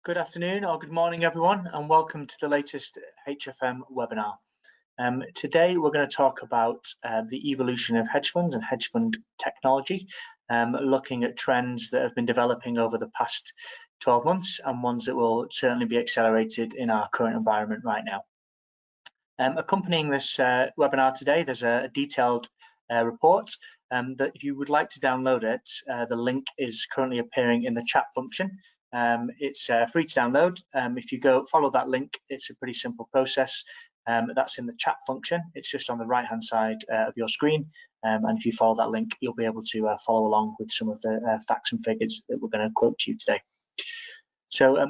Good afternoon or good morning, everyone, and welcome to the latest HFM webinar. Today, we're going to talk about the evolution of hedge funds and hedge fund technology, looking at trends that have been developing over the past 12 months and ones that will certainly be accelerated in our current environment right now. Accompanying this webinar today, there's a detailed report that if you would like to download it, the link is currently appearing in the chat function. It's free to download. If you go follow that link, it's a pretty simple process. That's in the chat function. It's just on the right hand side of your screen. And if you follow that link, you'll be able to follow along with some of the facts and figures that we're going to quote to you today. So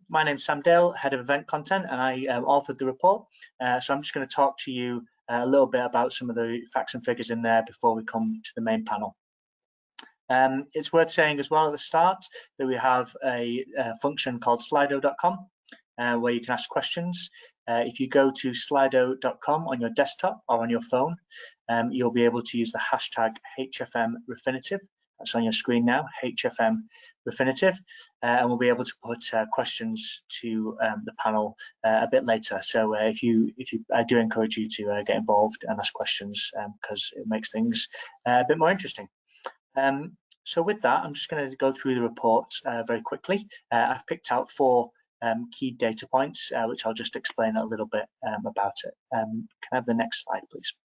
my name's Sam Dale, Head of Event Content, and I authored the report. So I'm just going to talk to you a little bit about some of the facts and figures in there before we come to the main panel. It's worth saying as well at the start that we have a function called slido.com where you can ask questions. If you go to slido.com on your desktop or on your phone, you'll be able to use the hashtag HFM Refinitiv. That's on your screen now, HFM Refinitiv, and we'll be able to put questions to the panel a bit later. So I do encourage you to get involved and ask questions because it makes things a bit more interesting. So with that, I'm just going to go through the report very quickly. I've picked out 4 key data points, which I'll just explain a little bit about it. Can I have the next slide, please?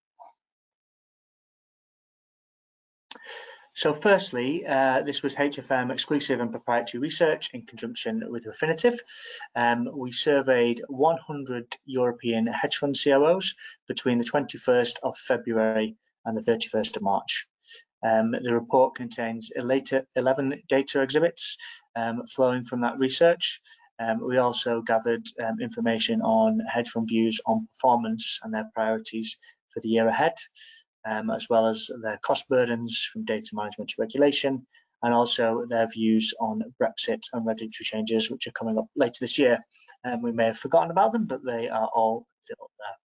So firstly, this was HFM exclusive and proprietary research in conjunction with Refinitiv. We surveyed 100 European hedge fund COOs between the 21st of February and the 31st of March. The report contains 11 data exhibits flowing from that research. We also gathered information on hedge fund views on performance and their priorities for the year ahead, as well as their cost burdens from data management to regulation, and also their views on Brexit and regulatory changes, which are coming up later this year. We may have forgotten about them, but they are all still there.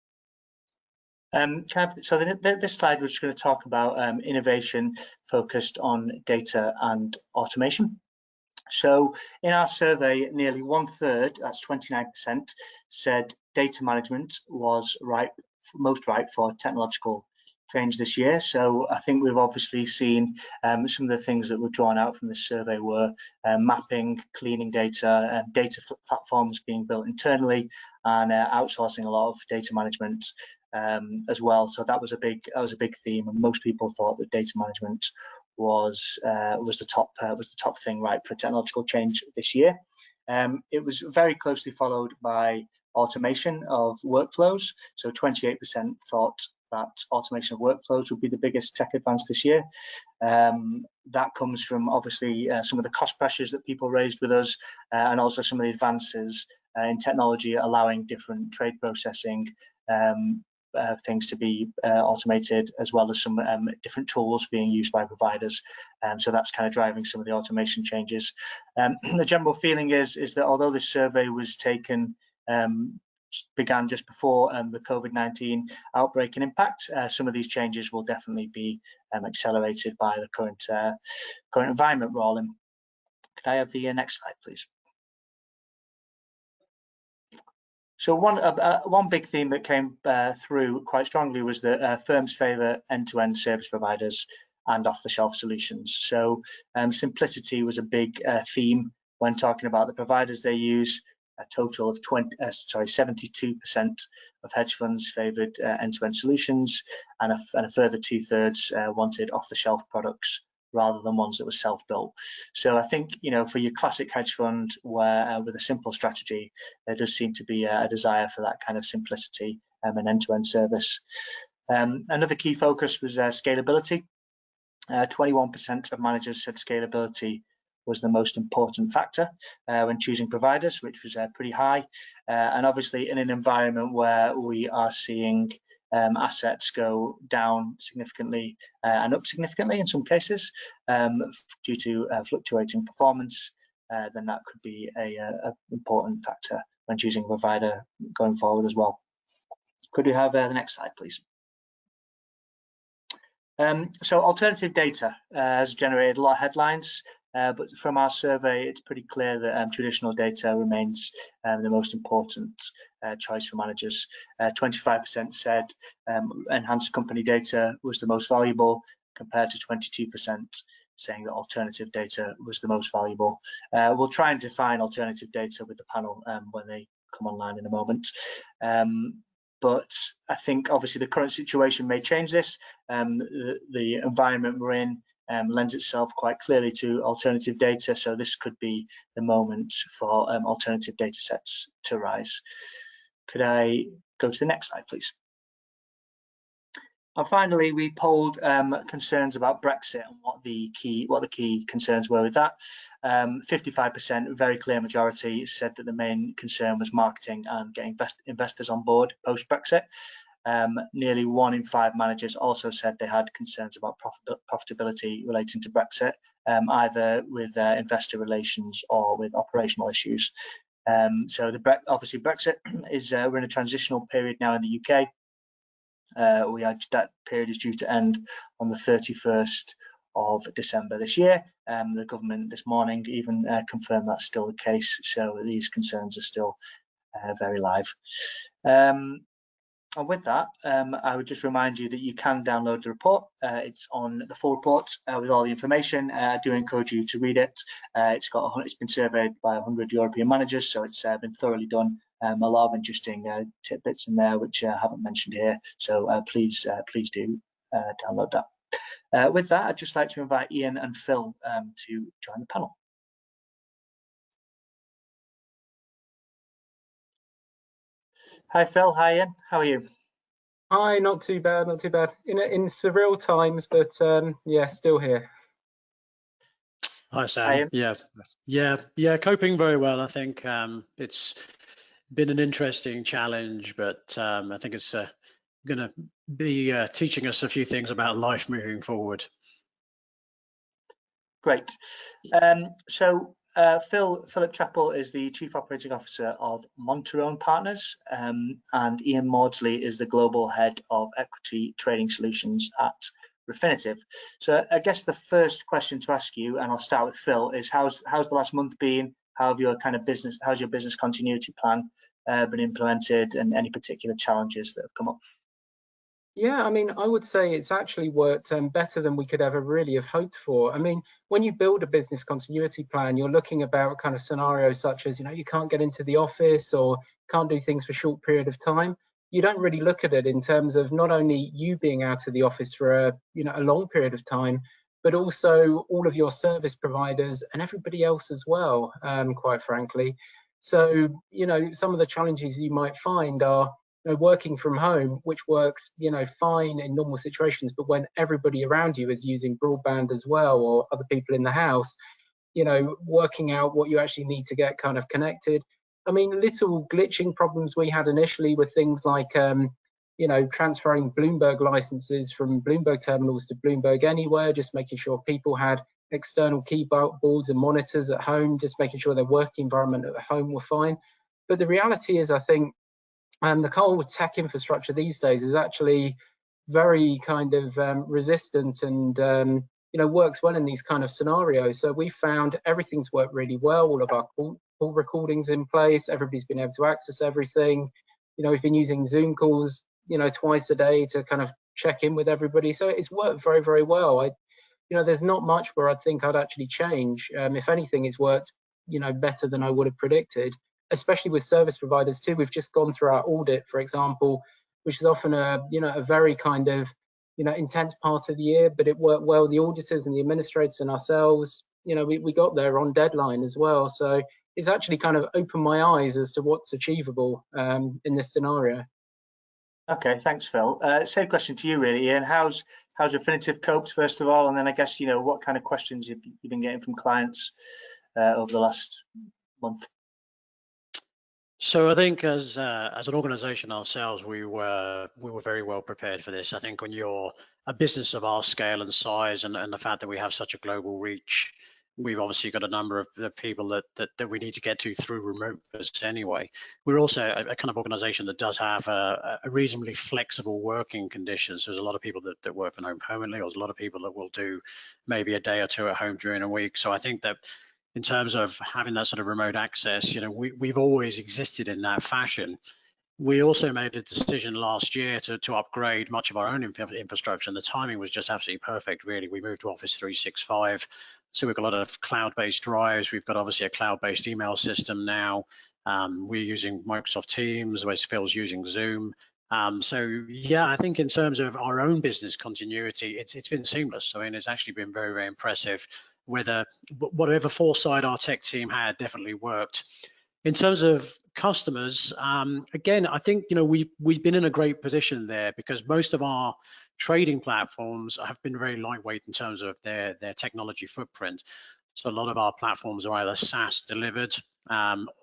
So this slide, we're just going to talk about innovation focused on data and automation. So in our survey, nearly 1/3, that's 29%, said data management was most ripe for technological change this year. So I think we've obviously seen some of the things that were drawn out from this survey were mapping, cleaning data, data platforms being built internally, and outsourcing a lot of data management as well. So that was a big theme, and most people thought that data management was the top thing right for technological change this year. It was very closely followed by automation of workflows. So 28% thought that automation of workflows would be the biggest tech advance this year. That comes from obviously some of the cost pressures that people raised with us, and also some of the advances in technology allowing different trade processing things to be automated, as well as some different tools being used by providers. So that's kind of driving some of the automation changes. The general feeling is that although this survey was began just before the COVID-19 outbreak and impact, some of these changes will definitely be accelerated by the current environment we're all in. Could I have the next slide, please? So one big theme that came through quite strongly was that firms favour end-to-end service providers and off-the-shelf solutions. So simplicity was a big theme when talking about the providers they use. A total of 72% of hedge funds favoured end-to-end solutions, and a further 2/3 wanted off-the-shelf products rather than ones that were self-built. So I think, for your classic hedge fund where with a simple strategy, there does seem to be a desire for that kind of simplicity and end-to-end service. Another key focus was scalability. 21% of managers said scalability was the most important factor when choosing providers, which was pretty high. And obviously in an environment where we are seeing assets go down significantly and up significantly in some cases due to fluctuating performance, then that could be an important factor when choosing a provider going forward as well. Could we have the next slide, please? So alternative data has generated a lot of headlines But from our survey, it's pretty clear that traditional data remains the most important choice for managers. 25% said enhanced company data was the most valuable, compared to 22% saying that alternative data was the most valuable. We'll try and define alternative data with the panel when they come online in a moment. But I think obviously the current situation may change this. The environment we're in lends itself quite clearly to alternative data, so this could be the moment for alternative data sets to rise. Could I go to the next slide, please? And finally, we polled concerns about Brexit and what the key concerns were with that. 55%, very clear majority, said that the main concern was marketing and getting investors on board post-Brexit. Nearly 1 in 5 managers also said they had concerns about profitability relating to Brexit, either with investor relations or with operational issues. So obviously Brexit is we're in a transitional period now in the UK. That period is due to end on the 31st of December this year. The government this morning even confirmed that's still the case, so these concerns are still very live. And with that, I would just remind you that you can download the report. It's on the full report with all the information. I do encourage you to read it. It's been surveyed by 100 European managers, so it's been thoroughly done. A lot of interesting tidbits in there which I haven't mentioned here. So please do download that. With that, I'd just like to invite Ian and Phil to join the panel. Hi Phil, hi Ian, how are you? Hi, not too bad, not too bad. In surreal times, but yeah, still here. Hi Sam. Yeah, coping very well. I think it's been an interesting challenge, but I think it's going to be teaching us a few things about life moving forward. Great. So Philip Chappell is the Chief Operating Officer of Monterone Partners, and Ian Maudsley is the Global Head of Equity Trading Solutions at Refinitiv. So I guess the first question to ask you, and I'll start with Phil, is how's the last month been? How's your business continuity plan been implemented, and any particular challenges that have come up? Yeah, I mean, I would say it's actually worked better than we could ever really have hoped for. I mean, when you build a business continuity plan, you're looking about kind of scenarios such as, you can't get into the office or can't do things for a short period of time. You don't really look at it in terms of not only you being out of the office for a long period of time, but also all of your service providers and everybody else as well, quite frankly. So, some of the challenges you might find are working from home, which works, fine in normal situations, but when everybody around you is using broadband as well, or other people in the house, working out what you actually need to get kind of connected. I mean, little glitching problems we had initially with things like, transferring Bloomberg licenses from Bloomberg terminals to Bloomberg Anywhere, just making sure people had external keyboards and monitors at home, just making sure their working environment at home were fine. But the reality is, I think, the whole tech infrastructure these days is actually very kind of resistant and works well in these kind of scenarios. So we found everything's worked really well. All of our call recordings in place. Everybody's been able to access everything. We've been using Zoom calls, twice a day to kind of check in with everybody. So it's worked very, very well. There's not much where I think I'd actually change. If anything, it's worked, better than I would have predicted. Especially with service providers too. We've just gone through our audit, for example, which is often a very kind of intense part of the year, but it worked well. The auditors and the administrators and ourselves, we got there on deadline as well. So it's actually kind of opened my eyes as to what's achievable in this scenario. Okay, thanks, Phil. Same question to you, really, Ian. How's Refinitiv coped, first of all, and then I guess what kind of questions you've been getting from clients over the last month? So I think as an organization ourselves, we were very well prepared for this. I think when you're a business of our scale and size, and the fact that we have such a global reach, we've obviously got a number of the people that we need to get to through remote visits anyway. We're also a kind of organization that does have a reasonably flexible working conditions. There's a lot of people that work from home permanently, or there's a lot of people that will do maybe a day or two at home during a week. So I think that in terms of having that sort of remote access, we've always existed in that fashion. We also made a decision last year to upgrade much of our own infrastructure, and the timing was just absolutely perfect, really. We moved to Office 365, so we've got a lot of cloud-based drives. We've got obviously a cloud-based email system now. We're using Microsoft Teams, whereas Phil's using Zoom. So yeah, I think in terms of our own business continuity, it's been seamless. I mean, it's actually been very, very impressive. Whatever foresight our tech team had definitely worked. In terms of customers, again, I think we've been in a great position there, because most of our trading platforms have been very lightweight in terms of their technology footprint. So a lot of our platforms are either SaaS delivered,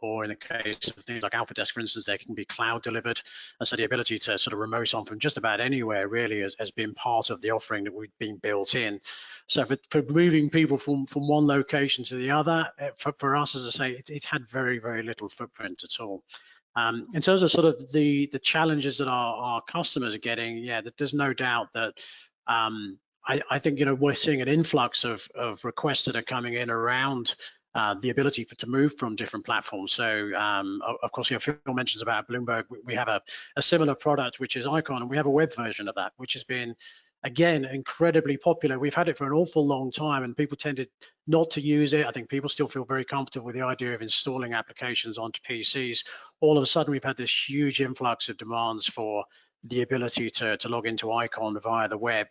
or in the case of things like AlphaDesk, for instance, they can be cloud delivered. And so the ability to sort of remote on from just about anywhere really has been part of the offering that we've been built in. So for moving people from one location to the other, for us, as I say, it had very, very little footprint at all. In terms of sort of the challenges that our customers are getting, yeah, there's no doubt that I think we're seeing an influx of requests that are coming in around the ability to move from different platforms. So of course, Phil mentions about Bloomberg. We have a similar product, which is Icon, and we have a web version of that, which has been, again, incredibly popular. We've had it for an awful long time, and people tended not to use it. I think people still feel very comfortable with the idea of installing applications onto PCs. All of a sudden, we've had this huge influx of demands for the ability to log into Icon via the web.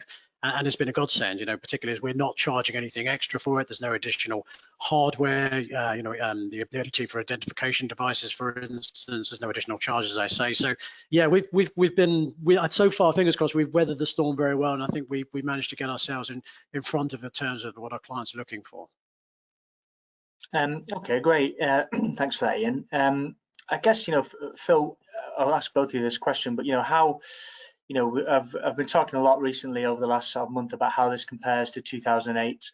And it's been a godsend, particularly as we're not charging anything extra for it. There's no additional hardware, the ability for identification devices, for instance. There's no additional charges, as I say. So yeah, we've been so far, fingers crossed, we've weathered the storm very well, and I think we managed to get ourselves in front of the terms of what our clients are looking for. Okay, great. Thanks for that, Ian. I guess Phil, I'll ask both of you this question, but how I've been talking a lot recently over the last month about how this compares to 2008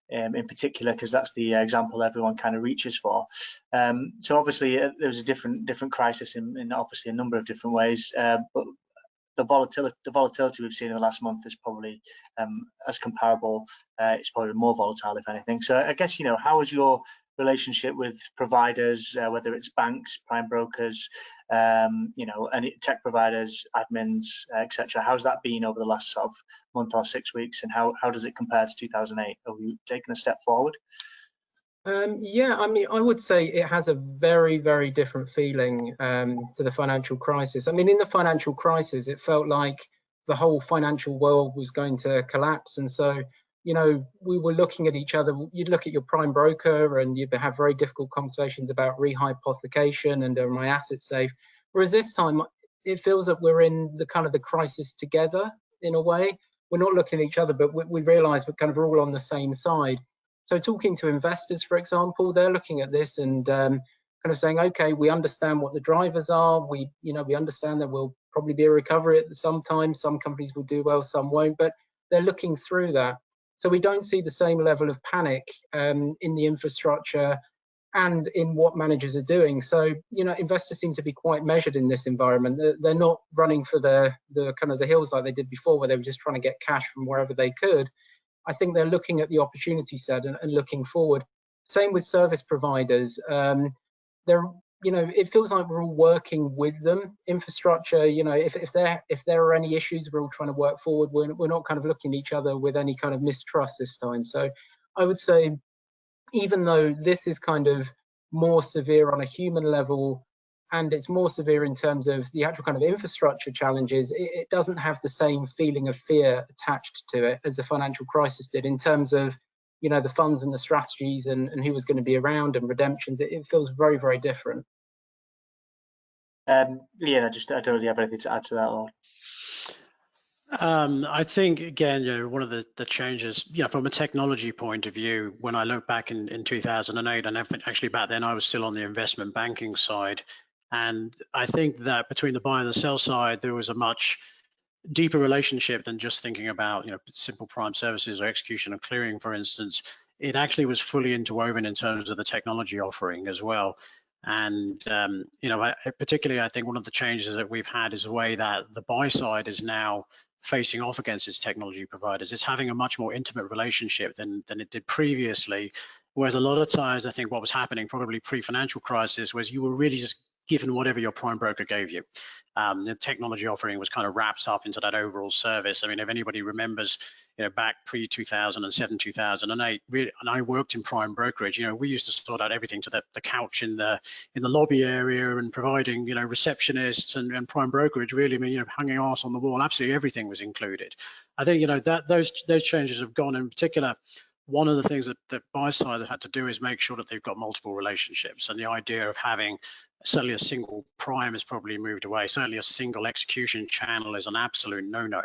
in particular, because that's the example everyone kind of reaches for. So obviously there was a different crisis in obviously a number of different ways, but the volatility we've seen in the last month is probably as comparable. It's probably more volatile, if anything. So I guess how is your relationship with providers, whether it's banks, prime brokers, any tech providers, admins, etc. How's that been over the last sort of month or 6 weeks, and how does it compare to 2008? Have you taken a step forward? Yeah, I mean, I would say it has a very, very different feeling to the financial crisis. I mean, in the financial crisis, it felt like the whole financial world was going to collapse. And so, we were looking at each other. You'd look at your prime broker and you'd have very difficult conversations about rehypothecation and are my assets safe? Whereas this time, it feels that we're in the kind of the crisis together in a way. We're not looking at each other, but we realize we're all on the same side. So talking to investors, for example, they're looking at this and kind of saying, okay, we understand what the drivers are. We understand there will probably be a recovery at some time. Some companies will do well, some won't, but they're looking through that. So we don't see the same level of panic in the infrastructure and in what managers are doing. So, investors seem to be quite measured in this environment. They're not running for the kind of the hills like they did before, where they were just trying to get cash from wherever they could. I think they're looking at the opportunity set and looking forward. Same with service providers. It feels like we're all working with them. Infrastructure, if there are any issues, we're all trying to work forward. We're not kind of looking at each other with any kind of mistrust this time. So I would say, even though this is kind of more severe on a human level, and it's more severe in terms of the actual kind of infrastructure challenges, it doesn't have the same feeling of fear attached to it as the financial crisis did in terms of, the funds and the strategies and who was going to be around and redemptions. It feels very, very different. Yeah, I don't really have anything to add to that all. I think, again, one of the changes, from a technology point of view, when I look back in 2008, and actually back then I was still on the investment banking side, and I think that between the buy and the sell side, there was a much deeper relationship than just thinking about, simple prime services or execution and clearing, for instance. it actually was fully interwoven in terms of the technology offering as well. And particularly, I think one of the changes that we've had is the way that the buy side is now facing off against its technology providers. It's having a much more intimate relationship than it did previously. Whereas a lot of times, I think what was happening probably pre-financial crisis was you were really just given whatever your prime broker gave you. The technology offering was kind of wrapped up into that overall service. I mean, if anybody remembers, back pre-2007, 2008, and I worked in prime brokerage, we used to sort out everything to the couch in the lobby area and providing, receptionists and prime brokerage, really, I mean, hanging arse on the wall, absolutely everything was included. I think, that those changes have gone. In particular, one of the things that the buy side have had to do is make sure that they've got multiple relationships, and the idea of having certainly a single prime has probably moved away. Certainly a single execution channel is an absolute no-no.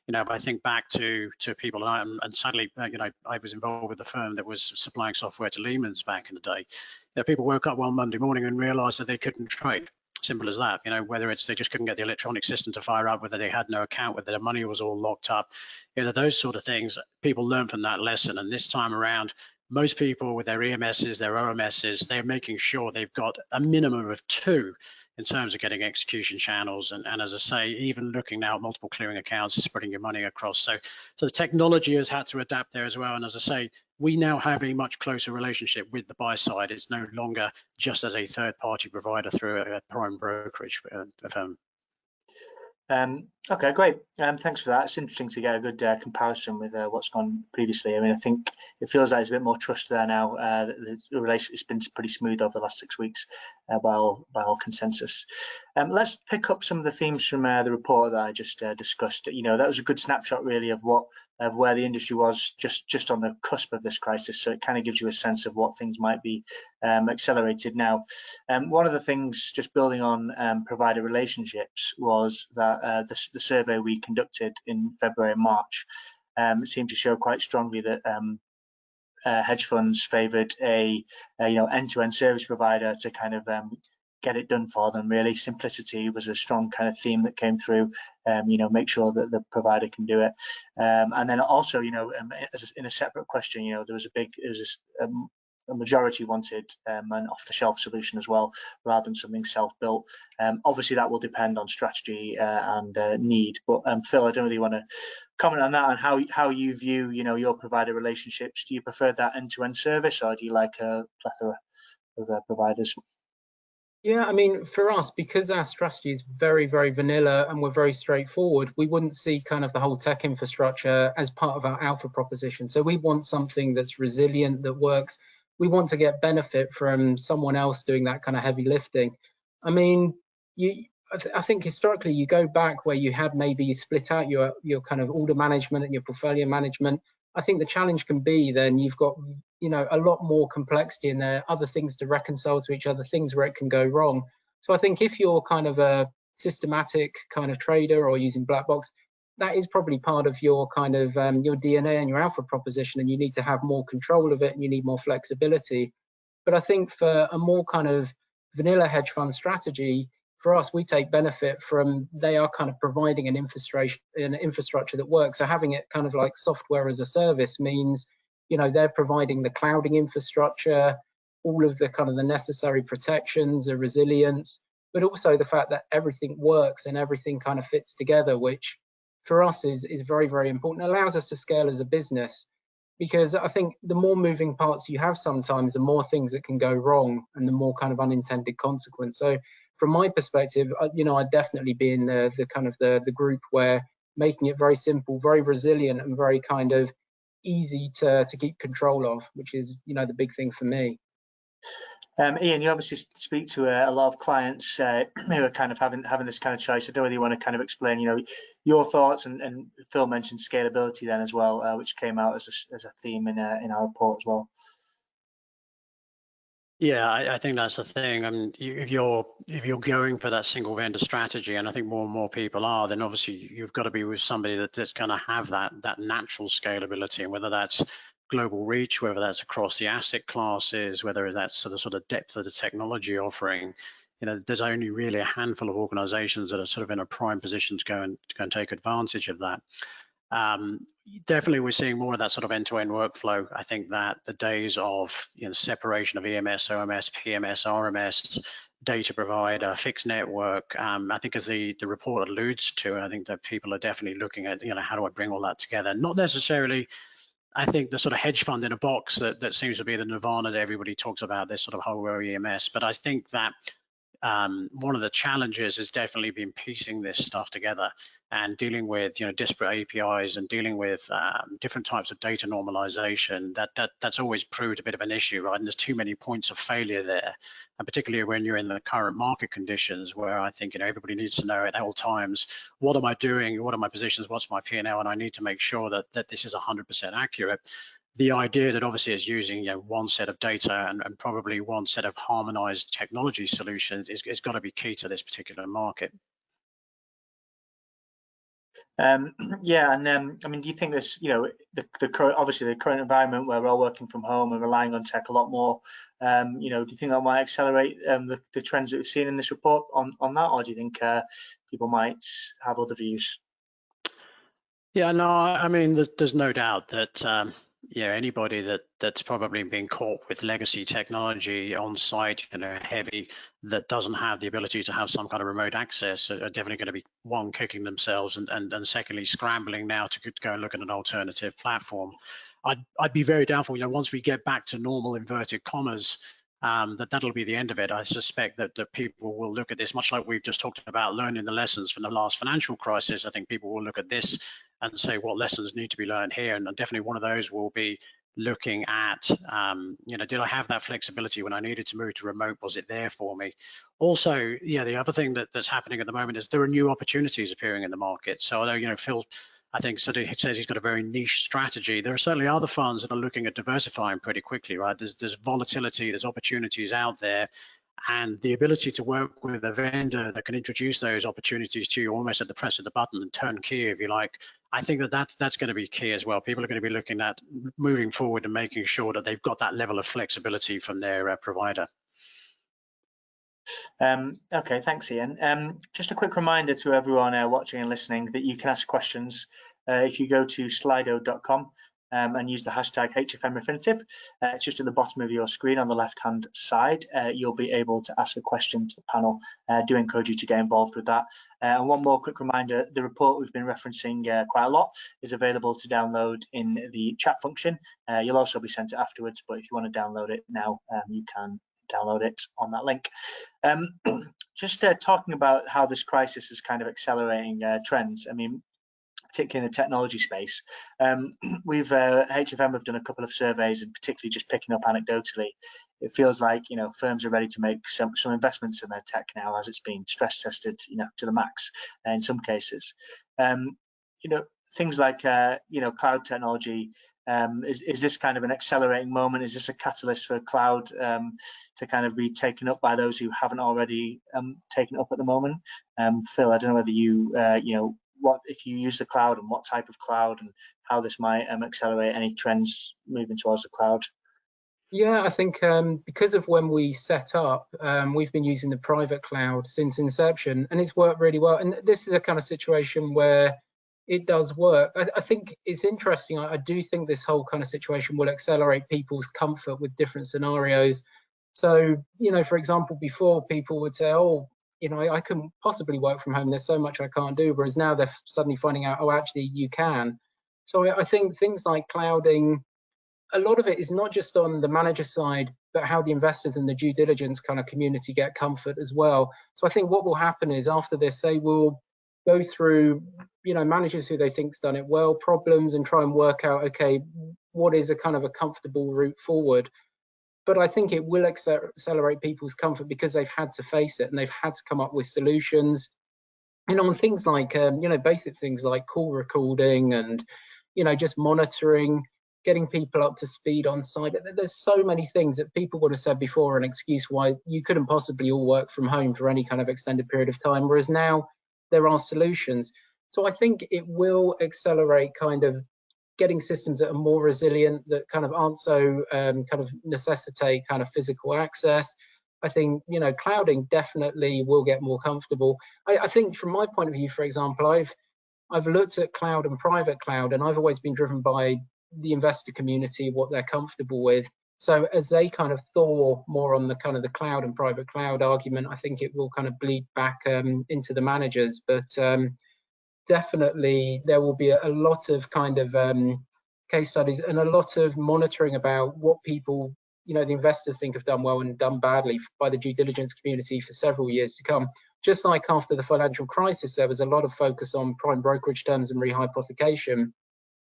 If I think back to people, and sadly, I was involved with a firm that was supplying software to Lehman's back in the day. People woke up one Monday morning and realized that they couldn't trade. Simple as that. Whether it's they just couldn't get the electronic system to fire up, whether they had no account, whether their money was all locked up, those sort of things. People learn from that lesson. And this time around, most people with their EMSs, their OMSs, they're making sure they've got a minimum of 2 in terms of getting execution channels. And as I say, even looking now at multiple clearing accounts, spreading your money across. So the technology has had to adapt there as well. And as I say, we now have a much closer relationship with the buy side. It's no longer just as a third-party provider through a prime brokerage firm. Okay, great. Thanks for that. It's interesting to get a good comparison with what's gone previously. I mean, I think it feels like there's a bit more trust there now. The relationship has been pretty smooth over the last 6 weeks by all consensus. Let's pick up some of the themes from the report that I just discussed. That was a good snapshot, really, of where the industry was just on the cusp of this crisis. So it kind of gives you a sense of what things might be accelerated now. One of the things, just building on provider relationships, was that the survey we conducted in February and March seemed to show quite strongly that hedge funds favoured a end-to-end service provider to kind of get it done for them. Really, simplicity was a strong kind of theme that came through. Make sure that the provider can do it, and then also, in a separate question, there was a majority wanted an off-the-shelf solution as well, rather than something self-built. Obviously, that will depend on strategy and need. But Phil, I don't really want to comment on that, and how you view, your provider relationships. Do you prefer that end-to-end service, or do you like a plethora of providers? Yeah, I mean, for us, because our strategy is very, very vanilla and we're very straightforward, we wouldn't see kind of the whole tech infrastructure as part of our alpha proposition. So we want something that's resilient, that works. We want to get benefit from someone else doing that kind of heavy lifting. I mean, I think historically, you go back where you had maybe split out your kind of order management and your portfolio management. I think the challenge can be then you've got a lot more complexity in there, other things to reconcile to each other, things where it can go wrong. So I think if you're kind of a systematic kind of trader or using black box, that is probably part of your kind of your DNA and your alpha proposition, and you need to have more control of it and you need more flexibility. But I think for a more kind of vanilla hedge fund strategy, for us, we take benefit from, they are kind of providing an infrastructure that works. So having it kind of like software as a service means, they're providing the clouding infrastructure, all of the kind of the necessary protections, the resilience, but also the fact that everything works and everything kind of fits together, which for us is very, very important. It allows us to scale as a business, because I think the more moving parts you have sometimes, the more things that can go wrong and the more kind of unintended consequence. So from my perspective, I'd definitely be in the kind of the group where making it very simple, very resilient, and very kind of easy to keep control of, which is the big thing for me. Ian, you obviously speak to a lot of clients who are kind of having this kind of choice. I don't really want to kind of explain, your thoughts, and Phil mentioned scalability then as well, which came out as a theme in our report as well. Yeah, I think that's the thing. I mean, if you're going for that single vendor strategy, and I think more and more people are, then obviously you've got to be with somebody that's going to have that natural scalability, and whether that's global reach, whether that's across the asset classes, whether that's the sort of depth of the technology offering. There's only really a handful of organizations that are sort of in a prime position to go and take advantage of that. definitely we're seeing more of that sort of end-to-end workflow. I think that the days of separation of EMS, OMS, PMS, RMS, data provider, fixed network, I think as the report alludes to, I think that people are definitely looking at, how do I bring all that together? Not necessarily, I think, the sort of hedge fund in a box that seems to be the nirvana that everybody talks about, this sort of whole EMS. But I think that one of the challenges has definitely been piecing this stuff together and dealing with disparate APIs and dealing with different types of data normalization. That's always proved a bit of an issue, right? And there's too many points of failure there, and particularly when you're in the current market conditions, where I think everybody needs to know at all times, what am I doing, what are my positions, what's my P&L, and I need to make sure that this is 100% accurate. The idea that obviously is using one set of data and probably one set of harmonized technology solutions is got to be key to this particular market. Yeah, and I mean, do you think this, the current, obviously the current environment where we're all working from home and relying on tech a lot more, do you think that might accelerate the trends that we've seen in this report on that, or do you think people might have other views? Yeah, no, I mean, there's no doubt that anybody that's probably been caught with legacy technology on site, heavy, that doesn't have the ability to have some kind of remote access are definitely going to be, one, kicking themselves, and secondly, scrambling now to go and look at an alternative platform. I'd be very doubtful, once we get back to normal, inverted commas, that'll be the end of it. I suspect that people will look at this, much like we've just talked about learning the lessons from the last financial crisis. I think people will look at this and say what lessons need to be learned here, and definitely one of those will be looking at, did I have that flexibility when I needed to move to remote? Was it there for me? Also, the other thing that's happening at the moment is there are new opportunities appearing in the market. So although, Phil, I think, sort of says he's got a very niche strategy, there are certainly other funds that are looking at diversifying pretty quickly, right? There's volatility, there's opportunities out there, and the ability to work with a vendor that can introduce those opportunities to you almost at the press of the button and turnkey, if you like, I think that's going to be key as well. People are going to be looking at moving forward and making sure that they've got that level of flexibility from their provider. Okay, thanks, Ian. Just a quick reminder to everyone watching and listening that you can ask questions if you go to slido.com and use the hashtag HFMRefinitiv. It's just at the bottom of your screen on the left-hand side. You'll be able to ask a question to the panel. I do encourage you to get involved with that. And one more quick reminder, the report we've been referencing quite a lot is available to download in the chat function. You'll also be sent it afterwards, but if you want to download it now, you can download it on that link. Just talking about how this crisis is kind of accelerating trends. I mean, particularly in the technology space, we've HFM have done a couple of surveys, and particularly just picking up anecdotally, it feels like firms are ready to make some investments in their tech now, as it's been stress tested to the max in some cases. Things like cloud technology. Is this kind of an accelerating moment? Is this a catalyst for cloud to kind of be taken up by those who haven't already taken it up at the moment? Phil, I don't know whether you, what if you use the cloud and what type of cloud, and how this might accelerate any trends moving towards the cloud? Yeah, I think because of when we set up, we've been using the private cloud since inception, and it's worked really well. And this is a kind of situation where it does work. I think it's interesting. I do think this whole kind of situation will accelerate people's comfort with different scenarios. So, for example, before people would say, oh, I couldn't possibly work from home. There's so much I can't do. Whereas now they're suddenly finding out, oh, actually you can. So I think things like clouding, a lot of it is not just on the manager side, but how the investors and the due diligence kind of community get comfort as well. So I think what will happen is after this, they will go through, managers who they think's done it well, problems, and try and work out, okay, what is a kind of a comfortable route forward. But I think it will accelerate people's comfort because they've had to face it and they've had to come up with solutions. On things like, basic things like call recording and, just monitoring, getting people up to speed on site. There's so many things that people would have said before an excuse why you couldn't possibly all work from home for any kind of extended period of time, whereas now there are solutions. So I think it will accelerate kind of getting systems that are more resilient, that kind of aren't so kind of necessitate kind of physical access. I think, clouding definitely will get more comfortable. I think from my point of view, for example, I've looked at cloud and private cloud, and I've always been driven by the investor community, what they're comfortable with. So as they kind of thaw more on the kind of the cloud and private cloud argument, I think it will kind of bleed back into the managers. But definitely there will be a lot of kind of case studies and a lot of monitoring about what people, the investors think have done well and done badly by the due diligence community for several years to come. Just like after the financial crisis, there was a lot of focus on prime brokerage terms and rehypothecation.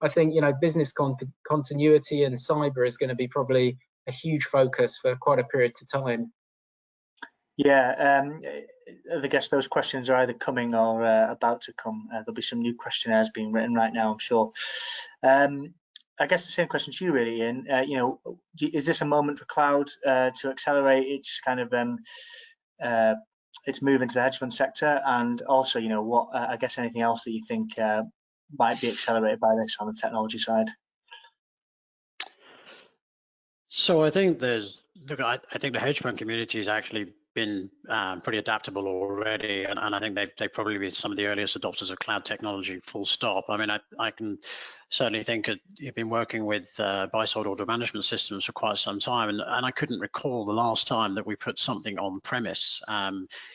I think, business continuity and cyber is going to be probably a huge focus for quite a period of time. Yeah, I guess those questions are either coming or about to come. There'll be some new questionnaires being written right now, I'm sure. I guess the same question to you, really, Ian. Is this a moment for cloud to accelerate its kind of its move into the hedge fund sector? And also, what I guess anything else that you think might be accelerated by this on the technology side? So I think I think the hedge fund community has actually been pretty adaptable already, and I think they've probably been some of the earliest adopters of cloud technology, full stop. I mean, I can certainly think you've been working with buy-side order management systems for quite some time, and I couldn't recall the last time that we put something on premise.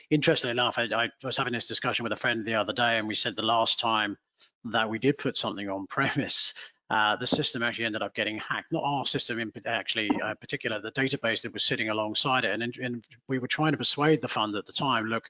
Interestingly enough, I was having this discussion with a friend the other day, and we said the last time that we did put something on premise, the system actually ended up getting hacked. Not our system in particular, the database that was sitting alongside it. And we were trying to persuade the fund at the time, look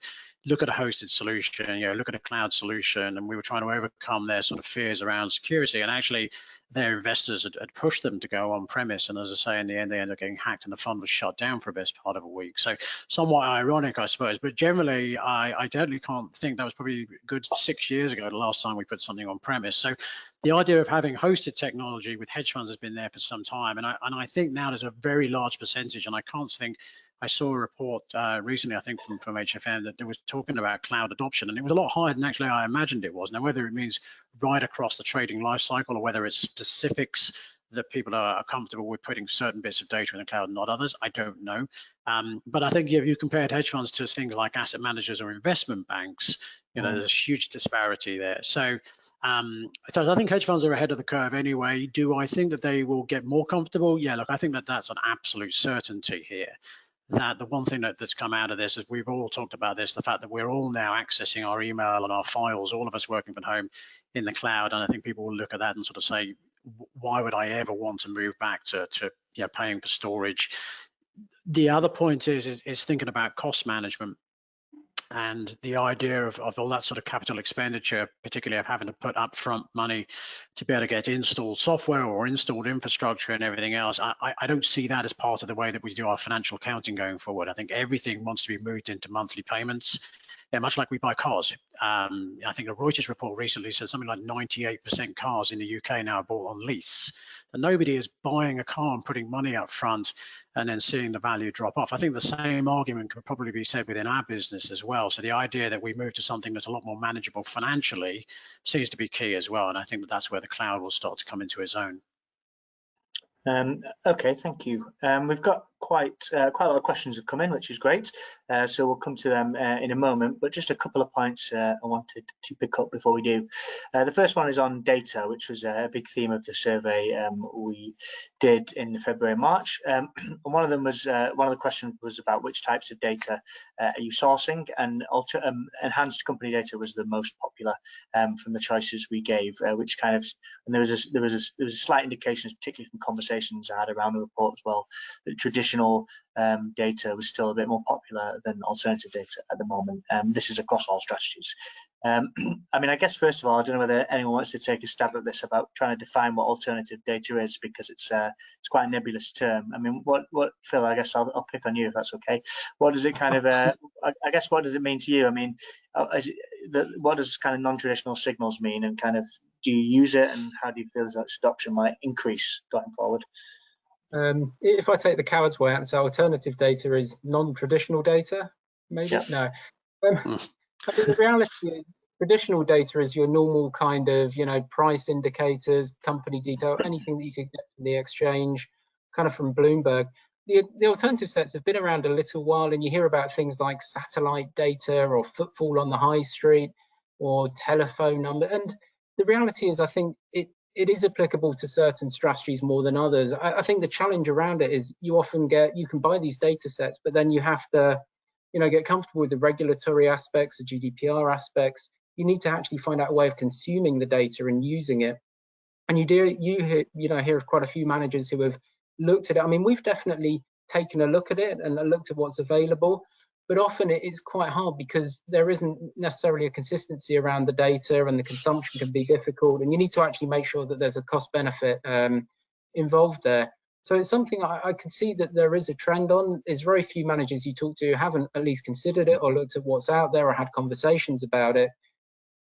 at a hosted solution, look at a cloud solution. And we were trying to overcome their sort of fears around security. And actually, their investors had pushed them to go on premise. And as I say, in the end, they ended up getting hacked and the fund was shut down for the best part of a week. So somewhat ironic, I suppose. But generally, I definitely can't think that was probably a good 6 years ago, the last time we put something on premise. So the idea of having hosted technology with hedge funds has been there for some time. And I think now there's a very large percentage, and I can't think, I saw a report recently, I think from HFM, that they was talking about cloud adoption, and it was a lot higher than actually I imagined it was. Now, whether it means right across the trading life cycle or whether it's specifics that people are comfortable with putting certain bits of data in the cloud and not others, I don't know. But I think if you compared hedge funds to things like asset managers or investment banks, there's a huge disparity there. So I think hedge funds are ahead of the curve anyway. Do I think that they will get more comfortable? Yeah, look, I think that that's an absolute certainty here. That the one thing that's come out of this is we've all talked about this, the fact that we're all now accessing our email and our files, all of us working from home in the cloud. And I think people will look at that and sort of say, why would I ever want to move back to paying for storage? The other point is thinking about cost management. And the idea of all that sort of capital expenditure, particularly of having to put upfront money to be able to get installed software or installed infrastructure and everything else, I don't see that as part of the way that we do our financial accounting going forward. I think everything wants to be moved into monthly payments. Yeah, much like we buy cars. I think a Reuters report recently said something like 98% cars in the UK now are bought on lease. And nobody is buying a car and putting money up front and then seeing the value drop off. I think the same argument could probably be said within our business as well. So the idea that we move to something that's a lot more manageable financially seems to be key as well. And I think that's where the cloud will start to come into its own. Okay, thank you. We've got quite a lot of questions have come in, which is great. So we'll come to them in a moment, but just a couple of points I wanted to pick up before we do. The first one is on data, which was a big theme of the survey we did in February and March. And one of the questions was about which types of data are you sourcing, and enhanced company data was the most popular from the choices we gave, which kind of, and there was a slight indication, particularly from conversations I had around the report as well, that traditional data was still a bit more popular than alternative data at the moment. This is across all strategies. I mean, I guess first of all, I don't know whether anyone wants to take a stab at this about trying to define what alternative data is, because it's quite a nebulous term. I mean, what Phil? I guess I'll pick on you if that's okay. What does it kind of? I guess what does it mean to you? I mean, what does kind of non-traditional signals mean, and kind of do you use it, and how do you feel that adoption might increase going forward? If I take the coward's way out and say alternative data is non-traditional data, maybe? Yeah. No. I think the reality is traditional data is your normal kind of, price indicators, company detail, anything that you could get from the exchange, kind of from Bloomberg. The alternative sets have been around a little while, and you hear about things like satellite data or footfall on the high street. or telephone number. And the reality is, I think it is applicable to certain strategies more than others. I think the challenge around it is you can buy these data sets, but then you have to, get comfortable with the regulatory aspects, the GDPR aspects. You need to actually find out a way of consuming the data and using it. And hear of quite a few managers who have looked at it. I mean, we've definitely taken a look at it and looked at what's available, but often it is quite hard because there isn't necessarily a consistency around the data, and the consumption can be difficult, and you need to actually make sure that there's a cost benefit involved there. So it's something I can see that there is a trend on. There's very few managers you talk to who haven't at least considered it or looked at what's out there or had conversations about it.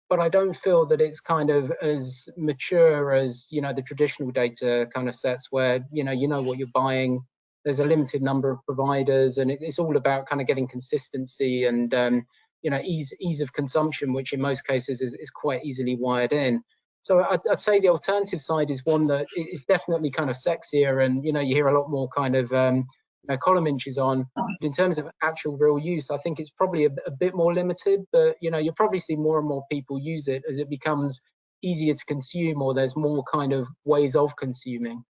But I don't feel that it's kind of as mature as, the traditional data kind of sets where, you know what you're buying. There's a limited number of providers, and it's all about kind of getting consistency and, ease of consumption, which in most cases is quite easily wired in. So I'd say the alternative side is one that is definitely kind of sexier, and, you hear a lot more kind of column inches on. But in terms of actual real use, I think it's probably a bit more limited, but you'll probably see more and more people use it as it becomes easier to consume, or there's more kind of ways of consuming.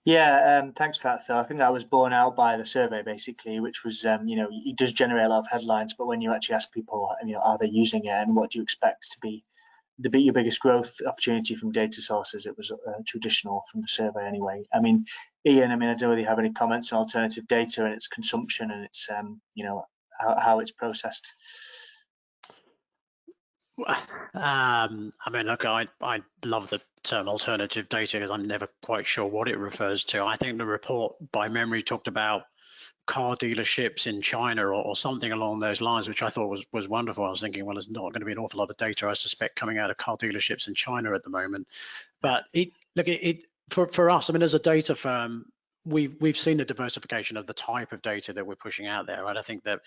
Yeah, thanks for that, Phil. I think that was borne out by the survey, basically, which was, it does generate a lot of headlines, but when you actually ask people, are they using it and what do you expect to be your biggest growth opportunity from data sources, it was traditional from the survey anyway. I mean, Ian, I don't really have any comments on alternative data and its consumption and its, how it's processed. Look, I love the term alternative data because I'm never quite sure what it refers to. I think the report by memory talked about car dealerships in China or something along those lines, which I thought was wonderful. I was thinking, well, there's not going to be an awful lot of data, I suspect, coming out of car dealerships in China at the moment. But for us, as a data firm, we've seen the diversification of the type of data that we're pushing out there, right? I think that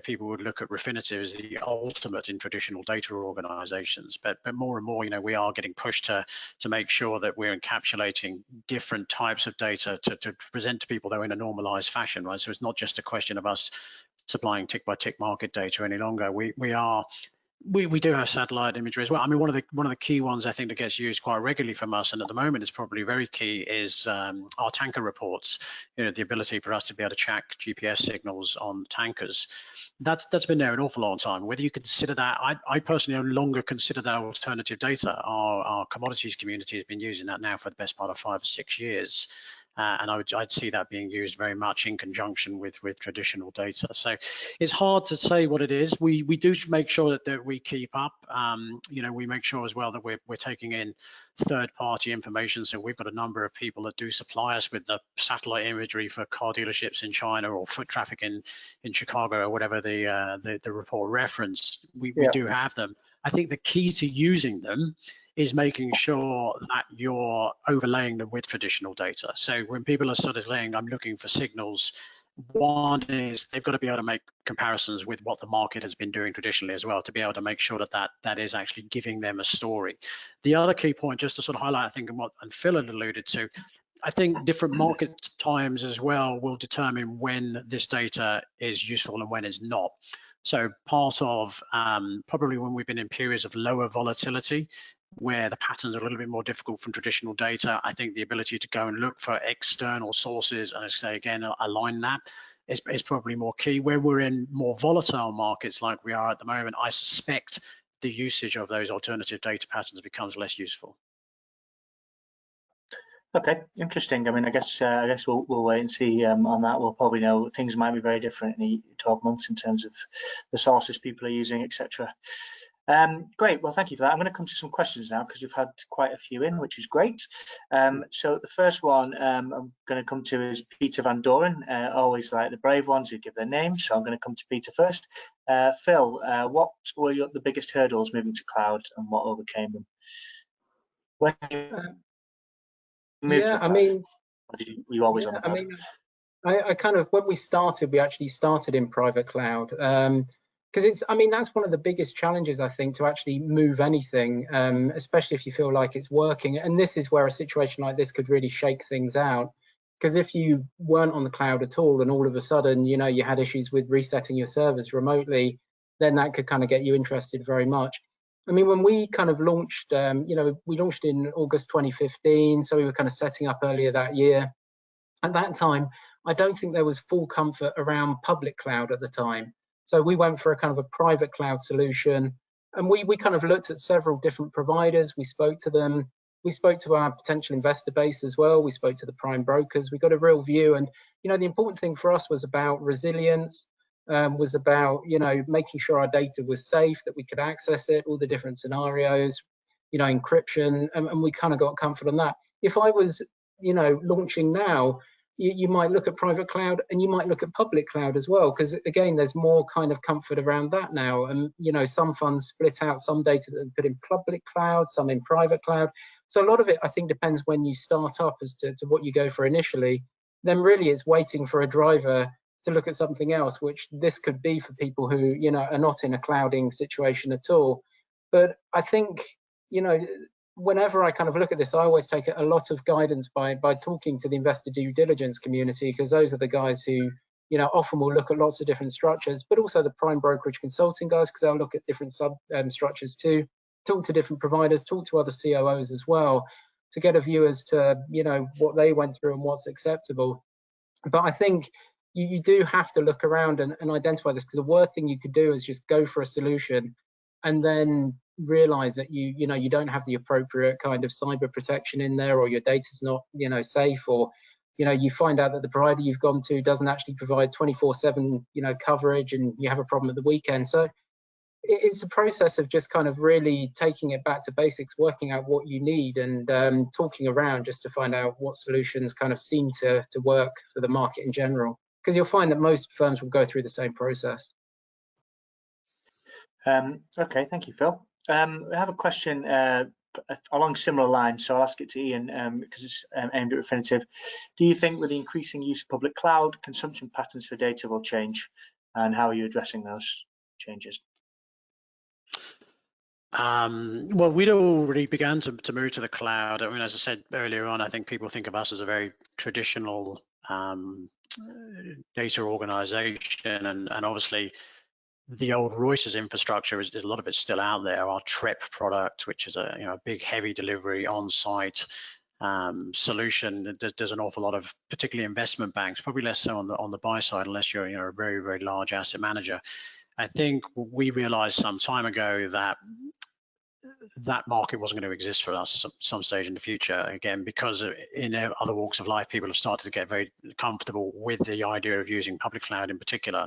people would look at Refinitiv as the ultimate in traditional data organizations, but more and more, we are getting pushed to make sure that we're encapsulating different types of data to present to people, though, in a normalized fashion, right? So it's not just a question of us supplying tick by tick market data any longer. We do have satellite imagery as well. One of the key ones I think that gets used quite regularly from us, and at the moment is probably very key, is our tanker reports. The ability for us to be able to track GPS signals on tankers. That's been there an awful long time. Whether you consider that, I personally no longer consider that alternative data. Our commodities community has been using that now for the best part of 5 or 6 years. And I'd see that being used very much in conjunction with traditional data. So it's hard to say what it is. We do make sure that we keep up. We make sure as well that we're taking in third-party information. So we've got a number of people that do supply us with the satellite imagery for car dealerships in China or foot traffic in Chicago or whatever the report referenced. We do have them. I think the key to using them is making sure that you're overlaying them with traditional data. So when people are sort of saying, I'm looking for signals, one is they've got to be able to make comparisons with what the market has been doing traditionally as well, to be able to make sure that is actually giving them a story. The other key point, just to sort of highlight, I think, and Phil had alluded to, I think different market times as well will determine when this data is useful and when it's not. So part of probably when we've been in periods of lower volatility, where the patterns are a little bit more difficult from traditional data, I think the ability to go and look for external sources, and I say again, align that, is probably more key. Where we're in more volatile markets like we are at the moment, I suspect the usage of those alternative data patterns becomes less useful. Okay, interesting. I guess we'll wait and see on that. We'll probably know things might be very different in 12 months in terms of the sources people are using, etc. Great. Well, thank you for that. I'm going to come to some questions now because we've had quite a few in, which is great. So the first one I'm going to come to is Peter Van Doren. Always like the brave ones who give their names. So I'm going to come to Peter first. Phil, what were the biggest hurdles moving to cloud and what overcame them? When you were you always on the cloud? I kind of, when we actually started in private cloud, because that's one of the biggest challenges, I think, to actually move anything, especially if you feel like it's working. And this is where a situation like this could really shake things out. Because if you weren't on the cloud at all and all of a sudden, you had issues with resetting your servers remotely, then that could kind of get you interested very much. I mean, when we kind of launched, we launched in August 2015, so we were kind of setting up earlier that year. At that time, I don't think there was full comfort around public cloud at the time. So we went for a kind of a private cloud solution, and we kind of looked at several different providers. We spoke to them. We spoke to our potential investor base as well. We spoke to the prime brokers. We got a real view. And, the important thing for us was about resilience, was about, making sure our data was safe, that we could access it, all the different scenarios, encryption, and we kind of got comfort on that. If I was, launching now, you might look at private cloud and you might look at public cloud as well, because again, there's more kind of comfort around that now. And, some funds split out some data that put in public cloud, some in private cloud. So a lot of it, I think, depends when you start up as to what you go for initially. Then really it's waiting for a driver to look at something else, which this could be for people who, are not in a clouding situation at all. But I think, whenever I kind of look at this, I always take a lot of guidance by talking to the investor due diligence community, because those are the guys who, often will look at lots of different structures, but also the prime brokerage consulting guys, because they'll look at different sub structures too, talk to different providers, talk to other COOs as well, to get a view as to, what they went through and what's acceptable. But I think you do have to look around and identify this, because the worst thing you could do is just go for a solution and then realize that you don't have the appropriate kind of cyber protection in there, or your data's not safe, or you find out that the provider you've gone to doesn't actually provide 24/7 coverage, and you have a problem at the weekend. So it's a process of just kind of really taking it back to basics, working out what you need, and talking around just to find out what solutions kind of seem to work for the market in general, because you'll find that most firms will go through the same process. Okay, thank you, Phil. We have a question along similar lines, so I'll ask it to Ian because it's aimed at Refinitiv. Do you think with the increasing use of public cloud, consumption patterns for data will change, and how are you addressing those changes? Well, we'd already begun to move to the cloud. I mean, as I said earlier on, I think people think of us as a very traditional data organization, and obviously the old Reuters infrastructure is a lot of it's still out there. Our TRIP product, which is a big heavy delivery on-site solution, there's an awful lot of, particularly investment banks, probably less so on the buy side, unless you're a very, very large asset manager. I think we realized some time ago that market wasn't going to exist for us at some stage in the future, again, because in other walks of life, people have started to get very comfortable with the idea of using public cloud in particular.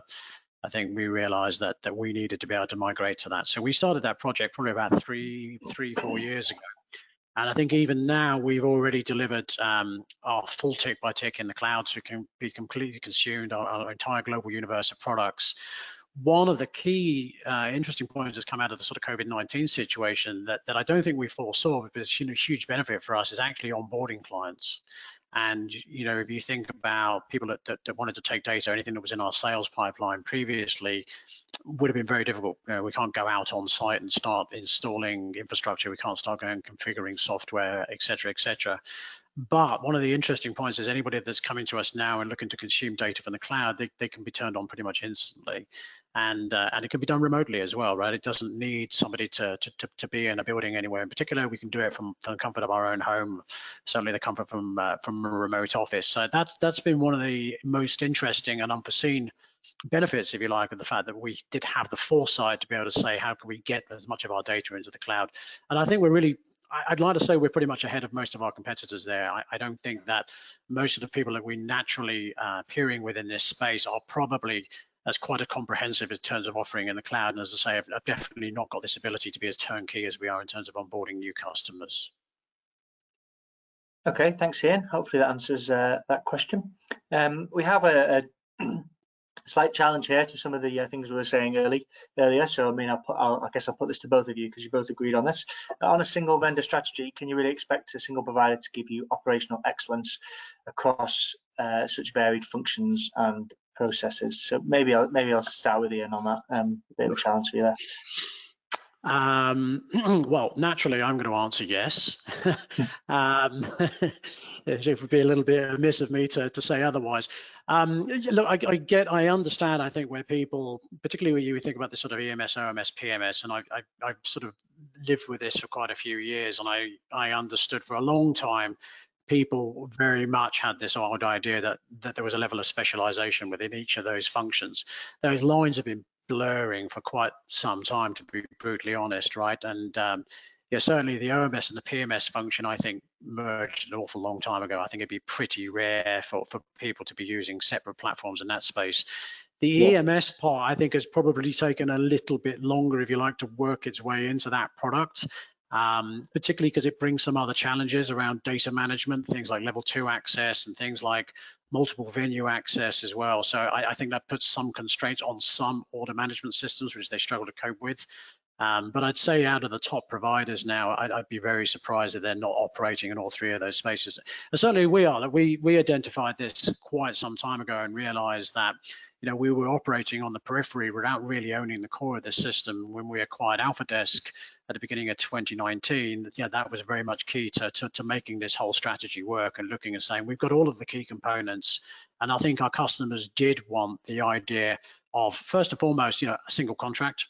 I think we realized that we needed to be able to migrate to that. So we started that project probably about 4 years ago. And I think even now we've already delivered our full tick by tick in the cloud, so it can be completely consumed, our entire global universe of products. One of the key interesting points that's come out of the sort of COVID-19 situation that I don't think we foresaw, but it's a huge benefit for us, is actually onboarding clients. And if you think about people that wanted to take data, anything that was in our sales pipeline previously would have been very difficult. We can't go out on site and start installing infrastructure. We can't start going configuring software, et cetera, et cetera. But one of the interesting points is anybody that's coming to us now and looking to consume data from the cloud, they can be turned on pretty much instantly. And it can be done remotely as well, right? It doesn't need somebody to be in a building anywhere in particular. We can do it from the comfort of our own home, certainly the comfort from a remote office. So that's been one of the most interesting and unforeseen benefits, if you like, of the fact that we did have the foresight to be able to say, how can we get as much of our data into the cloud? And I think I'd like to say we're pretty much ahead of most of our competitors there. I don't think that most of the people that we naturally peering with in this space are probably as quite a comprehensive in terms of offering in the cloud. And as I say, I've definitely not got this ability to be as turnkey as we are in terms of onboarding new customers. Okay, thanks, Ian. Hopefully that answers that question. We have a slight challenge here to some of the things we were saying earlier. So I mean, I guess I'll put this to both of you because you both agreed on this. On a single vendor strategy, can you really expect a single provider to give you operational excellence across such varied functions and processes? So maybe I'll start with Ian on that. Bit of a challenge for you there. Well, naturally, I'm going to answer yes. It would be a little bit amiss of me to say otherwise. Look, I understand. I think where people, particularly when you think about this sort of EMS, OMS, PMS, and I've sort of lived with this for quite a few years, and I understood for a long time. People very much had this odd idea that there was a level of specialization within each of those functions. Those lines have been blurring for quite some time, to be brutally honest, right? And yeah, certainly the OMS and the PMS function, I think, merged an awful long time ago. I think it'd be pretty rare for people to be using separate platforms in that space. The EMS part, I think, has probably taken a little bit longer, if you like, to work its way into that product. Particularly because it brings some other challenges around data management, things like level 2 access and things like multiple venue access as well. So I think that puts some constraints on some order management systems, which they struggle to cope with. But I'd say out of the top providers now, I'd be very surprised if they're not operating in all three of those spaces. And certainly we are. We identified this quite some time ago and realized that we were operating on the periphery without really owning the core of the system. When we acquired Alphadesk at the beginning of 2019, yeah, that was very much key to making this whole strategy work and looking and saying, we've got all of the key components. And I think our customers did want the idea of, first and foremost, a single contract.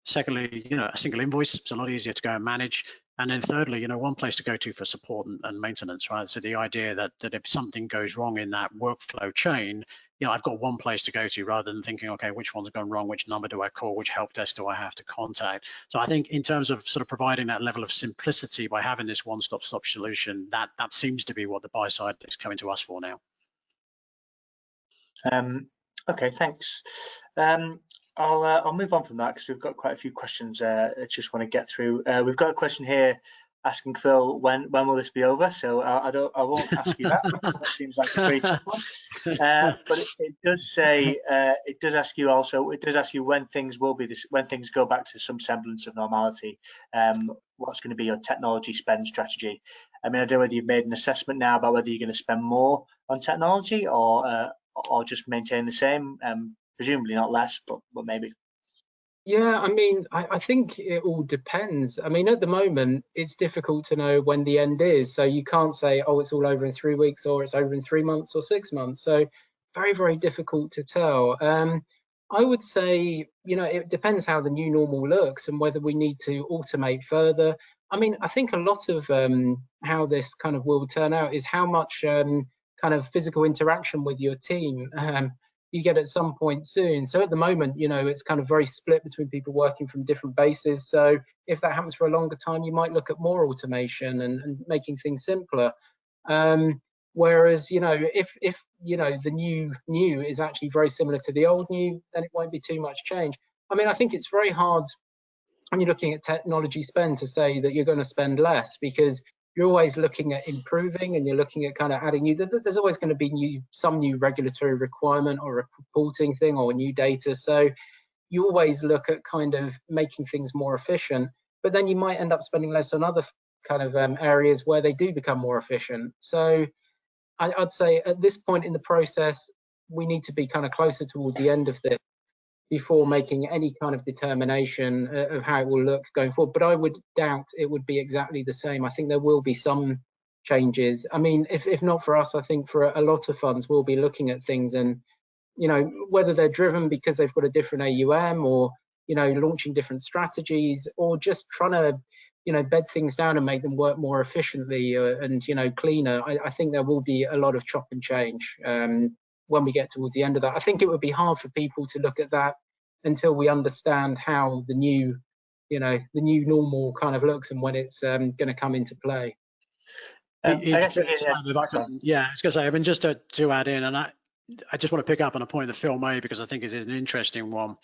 Secondly, a single invoice. It's a lot easier to go and manage. And then thirdly, one place to go to for support and maintenance, right? So the idea that if something goes wrong in that workflow chain, I've got one place to go to rather than thinking, okay, which one's gone wrong? Which number do I call? Which help desk do I have to contact? So I think in terms of sort of providing that level of simplicity by having this one-stop solution, that seems to be what the buy side is coming to us for now. Okay, thanks. I'll move on from that because we've got quite a few questions I just want to get through. We've got a question here asking Phil, when will this be over? So I won't ask you that. That seems like a pretty tough one. But it does say, it does ask you when things will be when things go back to some semblance of normality. What's going to be your technology spend strategy? I mean, I don't know whether you've made an assessment now about whether you're going to spend more on technology or just maintain the same. Presumably not less, but maybe. Yeah, I mean, I think it all depends. I mean, at the moment, it's difficult to know when the end is. So you can't say, oh, it's all over in 3 weeks or it's over in 3 months or 6 months. So very, very difficult to tell. I would say, it depends how the new normal looks and whether we need to automate further. I mean, I think a lot of how this kind of will turn out is how much kind of physical interaction with your team you get at some point soon. So at the moment, it's kind of very split between people working from different bases. So if that happens for a longer time, you might look at more automation and making things simpler. Whereas, if the new is actually very similar to the old new, then it won't be too much change. I mean, I think it's very hard when you're looking at technology spend to say that you're going to spend less, because you're always looking at improving and you're looking at kind of adding new. There's always going to be some new regulatory requirement or a reporting thing or new data. So you always look at kind of making things more efficient, but then you might end up spending less on other kind of areas where they do become more efficient. So I'd say at this point in the process, we need to be kind of closer toward the end of this before making any kind of determination of how it will look going forward. But I would doubt it would be exactly the same. I think there will be some changes. I mean, if not for us, I think for a lot of funds, we'll be looking at things and, whether they're driven because they've got a different AUM or, launching different strategies or just trying to, bed things down and make them work more efficiently and, cleaner. I think there will be a lot of chop and change when we get towards the end of that. I think it would be hard for people to look at that until we understand how the new normal kind of looks and when it's going to come into play. I was going to say, I mean, just to add in, and I just want to pick up on a point that Phil made because I think it is an interesting one.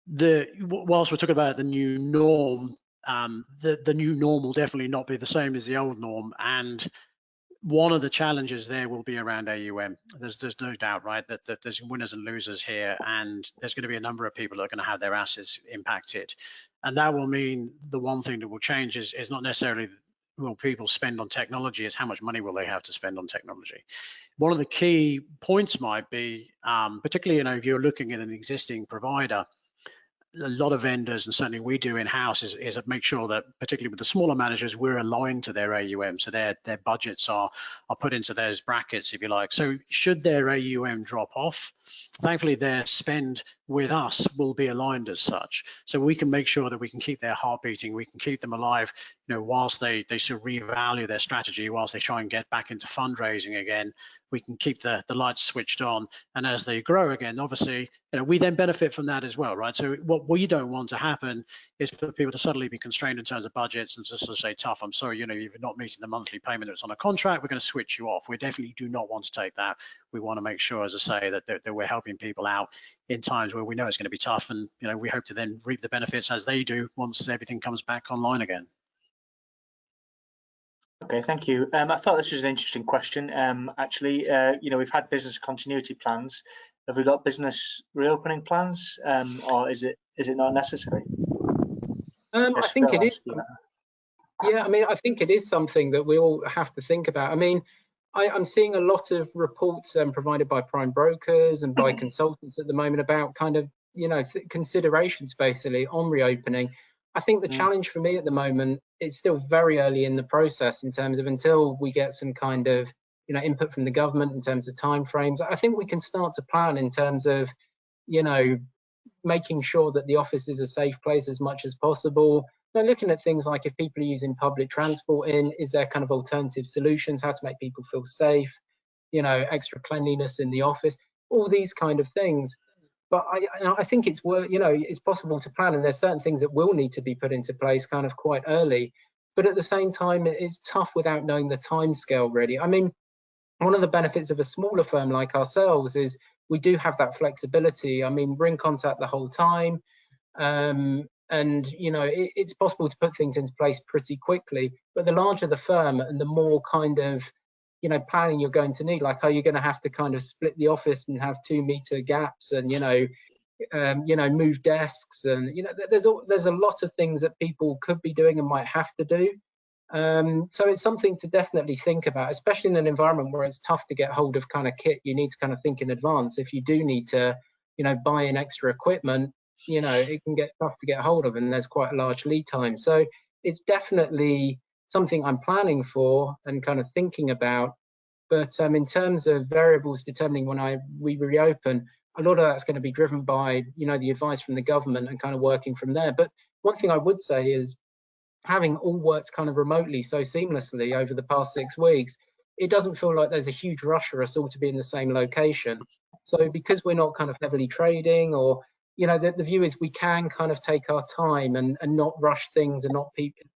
Whilst we're talking about the new norm, the new norm will definitely not be the same as the old norm, and one of the challenges there will be around AUM. There's no doubt, right, that there's winners and losers here, and there's going to be a number of people that are going to have their assets impacted. And that will mean the one thing that will change is not necessarily will people spend on technology, is how much money will they have to spend on technology. One of the key points might be, particularly if you're looking at an existing provider, a lot of vendors, and certainly we do in-house, is make sure that, particularly with the smaller managers, we're aligned to their AUM, so their budgets are put into those brackets, if you like. So should their AUM drop off, thankfully their spend with us will be aligned as such. So we can make sure that we can keep their heart beating, we can keep them alive, whilst they sort of revalue their strategy, whilst they try and get back into fundraising again. We can keep the lights switched on, and as they grow again, obviously, we then benefit from that as well, right? So what we don't want to happen is for people to suddenly be constrained in terms of budgets and just to say, tough, I'm sorry, if you're not meeting the monthly payment that's on a contract, we're going to switch you off. We definitely do not want to take that. We want to make sure, as I say, that we're helping people out in times where we know it's going to be tough, and we hope to then reap the benefits as they do once everything comes back online again. Okay, thank you. I thought this was an interesting question. Actually, we've had business continuity plans. Have we got business reopening plans, or is it not necessary? I think it is. Yeah, I mean, I think it is something that we all have to think about. I mean, I'm seeing a lot of reports provided by prime brokers and by consultants at the moment about kind of, considerations basically on reopening. I think the challenge for me at the moment, it's still very early in the process in terms of until we get some kind of, input from the government in terms of timeframes. I think we can start to plan in terms of, making sure that the office is a safe place as much as possible. Now, looking at things like if people are using public transport is there kind of alternative solutions, how to make people feel safe, extra cleanliness in the office, all these kind of things. But I think it's it's possible to plan, and there's certain things that will need to be put into place kind of quite early. But at the same time, it's tough without knowing the time scale, really. I mean, one of the benefits of a smaller firm like ourselves is we do have that flexibility. I mean, we're in contact the whole time. And it's possible to put things into place pretty quickly. But the larger the firm and the more kind of planning you're going to need, like, are you going to have to kind of split the office and have 2-meter gaps and move desks, and there's a lot of things that people could be doing and might have to do. So it's something to definitely think about, especially in an environment where it's tough to get hold of kind of kit. You need to kind of think in advance. If you do need to buy in extra equipment, it can get tough to get hold of, and there's quite a large lead time. So it's definitely something I'm planning for and kind of thinking about. But in terms of variables determining when we reopen, a lot of that's going to be driven by the advice from the government and kind of working from there. But one thing I would say is, having all worked kind of remotely so seamlessly over the past 6 weeks, it doesn't feel like there's a huge rush for us all to be in the same location. So because we're not kind of heavily trading, or the view is we can kind of take our time and not rush things and not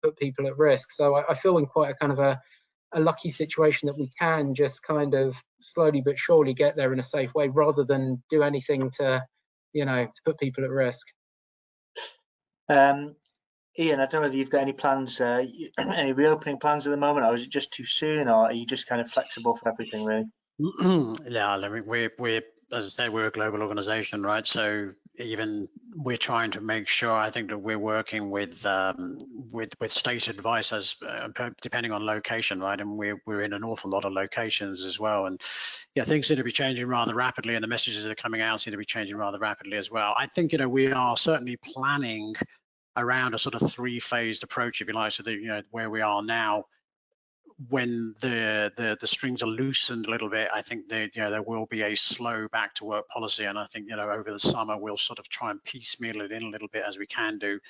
put people at risk. So I feel in quite a kind of a lucky situation that we can just kind of slowly but surely get there in a safe way, rather than do anything to put people at risk. Ian, I don't know whether you've got any plans, any reopening plans at the moment, or is it just too soon, or are you just kind of flexible for everything, really? Yeah, I mean, we're as I say, we're a global organization, right? So even we're trying to make sure, I think, that we're working with state advice as depending on location, right? And we're in an awful lot of locations as well, and yeah, things seem to be changing rather rapidly, and the messages that are coming out seem to be changing rather rapidly as well. I think we are certainly planning around a sort of 3-phased approach, if you like. So that where we are now, when the strings are loosened a little bit, I think there will be a slow back to work policy, and I think over the summer we'll sort of try and piecemeal it in a little bit as we can do.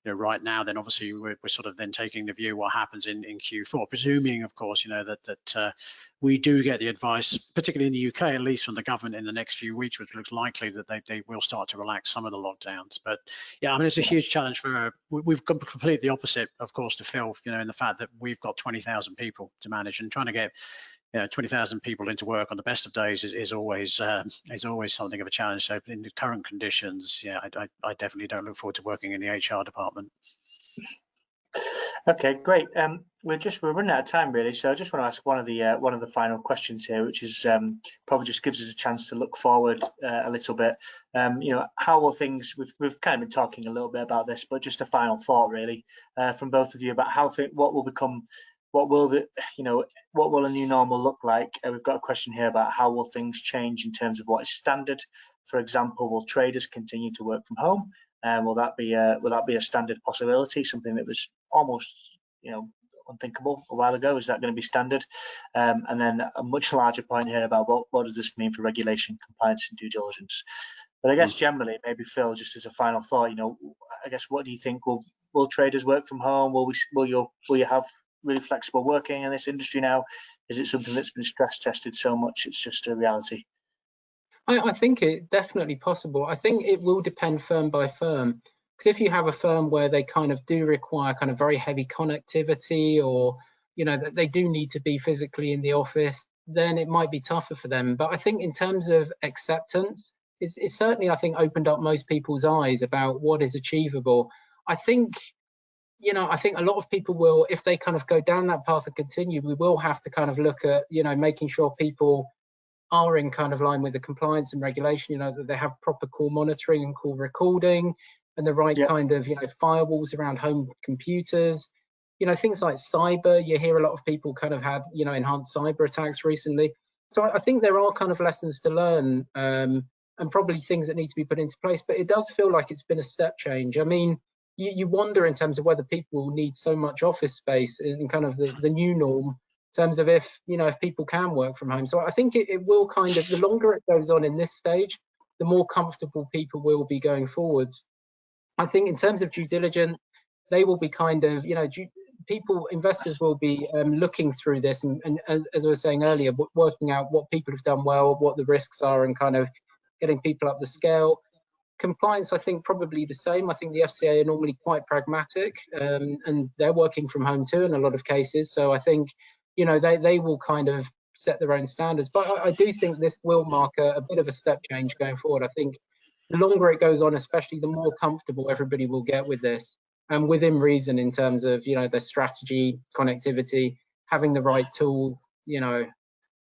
Right now, then obviously we're sort of then taking the view what happens in Q4, presuming of course that we do get the advice, particularly in the UK, at least from the government in the next few weeks, which looks likely that they will start to relax some of the lockdowns. But yeah, I mean, it's a huge challenge we've completely the opposite, of course, to Phil, in the fact that we've got 20,000 people to manage, and trying to get 20,000 people into work on the best of days is always something of a challenge. So in the current conditions, yeah, I definitely don't look forward to working in the HR department. Okay, great. We're running out of time, really, so I just want to ask one of the final questions here, which is probably just gives us a chance to look forward a little bit. How will things? We've kind of been talking a little bit about this, but just a final thought, really, from both of you about what will a new normal look like? We've got a question here about how will things change in terms of what is standard. For example, will traders continue to work from home? Will that be a standard possibility? Something that was almost, unthinkable a while ago. Is that going to be standard? And then a much larger point here about what does this mean for regulation, compliance, and due diligence? But I guess generally, maybe Phil, just as a final thought, I guess what do you think? Will traders work from home? Will you have really flexible working in this industry now? Is it something that's been stress tested so much it's just a reality? I think it definitely possible. I think it will depend firm by firm. Because if you have a firm where they kind of do require kind of very heavy connectivity, or that they do need to be physically in the office, then it might be tougher for them. But I think in terms of acceptance, it's certainly, I think, opened up most people's eyes about what is achievable. I think a lot of people will, if they kind of go down that path and continue, we will have to kind of look at making sure people are in kind of line with the compliance and regulation, that they have proper call monitoring and call recording and the right kind of, firewalls around home computers, things like cyber. You hear a lot of people kind of had, enhanced cyber attacks recently. So I think there are kind of lessons to learn, and probably things that need to be put into place, but it does feel like it's been a step change. I mean, you wonder in terms of whether people need so much office space in kind of the new norm, in terms of if people can work from home. So I think it will kind of, the longer it goes on in this stage, the more comfortable people will be going forwards. I think in terms of due diligence, they will be kind of, investors will be looking through this and as I was saying earlier, working out what people have done well, what the risks are, and kind of getting people up the scale. Compliance, I think, probably the same. I think the FCA are normally quite pragmatic, and they're working from home too in a lot of cases. So I think, they will kind of set their own standards. But I do think this will mark a bit of a step change going forward. I think the longer it goes on, especially, the more comfortable everybody will get with this, and within reason in terms of, their strategy, connectivity, having the right tools.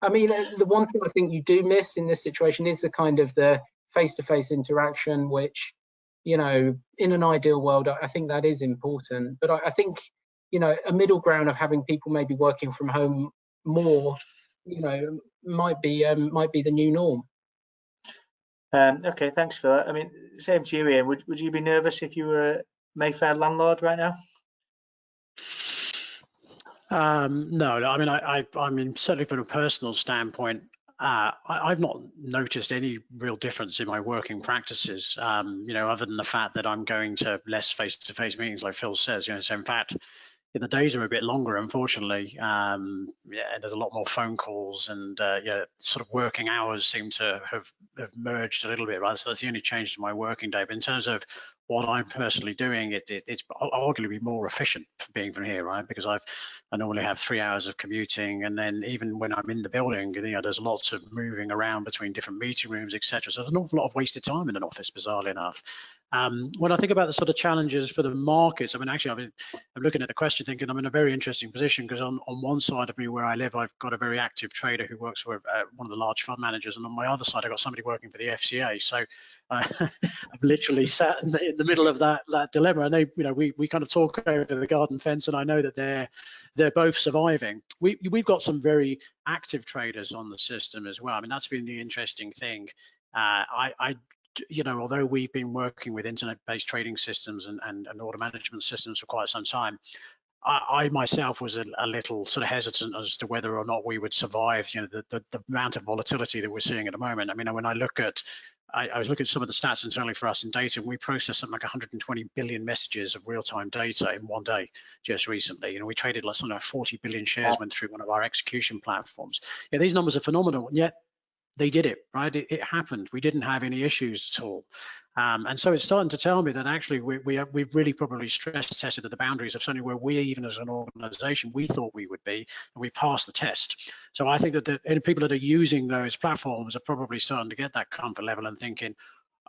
I mean, the one thing I think you do miss in this situation is the kind of the face-to-face interaction, which, in an ideal world, I think that is important. But I think, a middle ground of having people maybe working from home more, might be the new norm. Okay, thanks for that. I mean, same to you, Ian. Would you be nervous if you were a Mayfair landlord right now? No, I mean, I mean, certainly from a personal standpoint, I've not noticed any real difference in my working practices, other than the fact that I'm going to less face-to-face meetings, like Phil says. So in fact, the days are a bit longer, unfortunately. There's a lot more phone calls, and sort of working hours seem to have merged a little bit, right? So that's the only change to my working day. But in terms of what I'm personally doing, it's arguably more efficient being from here, right? Because I normally have 3 hours of commuting, and then even when I'm in the building, there's lots of moving around between different meeting rooms, etc. So there's an awful lot of wasted time in an office, bizarrely enough. When I think about the sort of challenges for the markets, I mean, actually, I'm looking at the question thinking I'm in a very interesting position, because on one side of me where I live, I've got a very active trader who works for one of the large fund managers, and on my other side, I've got somebody working for the FCA. So I've literally sat in the middle of that dilemma, and they, we kind of talk over the garden fence, and I know that they're both surviving. We've got some very active traders on the system as well. I mean, that's been the interesting thing. Although we've been working with internet-based trading systems and order management systems for quite some time, I myself was a little sort of hesitant as to whether or not we would survive, the amount of volatility that we're seeing at the moment. I mean, when I look at, I was looking at some of the stats internally for us in data, and we processed something like 120 billion messages of real-time data in one day just recently. We traded something like 40 billion shares went through one of our execution platforms. Yeah, these numbers are phenomenal, and yet they did it, right? It happened. We didn't have any issues at all. And so it's starting to tell me that actually we've really probably stress tested at the boundaries of something where we, even as an organization, we thought we would be, and we passed the test. So I think that the people that are using those platforms are probably starting to get that comfort level and thinking,